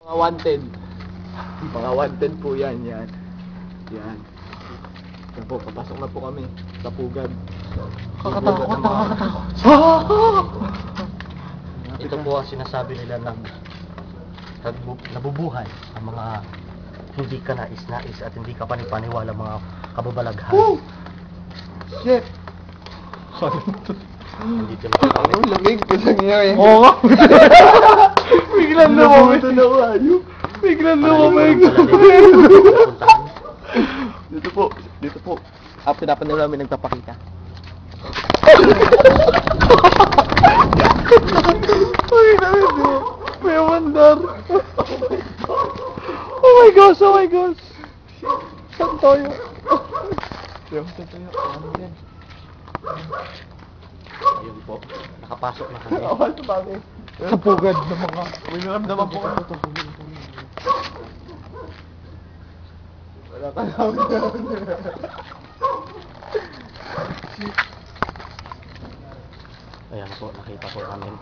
Mga wanted. Mga wanted po yan. Yan. Yan po, papasok na po kami sa pugad. Nakakatakot, nakakatakot. Ito po ang sinasabi nila ng nabubuhay ang mga hindi ka nais-nais at hindi ka panipaniwala mga kababalaghan. Woo! Shit! Nandito na po kami. Ang lamig ko sa nangyari. Oo nga. Biglang lumamig. Biglang lumamig. Dito po. Dito po. Pinapan namin nagpapakita. Uy, namin mo. May mandar. Oh my gosh, oh my gosh. Saan tayo? Saan tayo? Ano yan? Ayun po. Nakapasok na kami. Awal sa bagay. Sa pugad ng mga... May naramdaman po kami. Wala ka lang. Ayan po, nakita po namin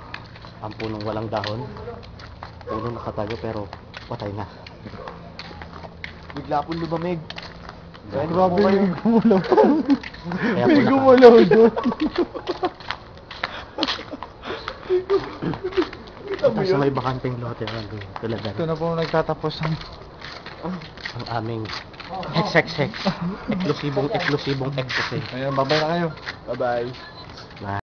ang punong walang dahon. Puno nakatago pero patay na. Bigla po lumamig. Grabe yung gumulaw. Kaya May po gumulaw doon. Ito sa may bakanteng lote talaga. Ito na po nagtatapos ang... Ang aming eklusibong expose. Ayan, babay na kayo. Bye-bye.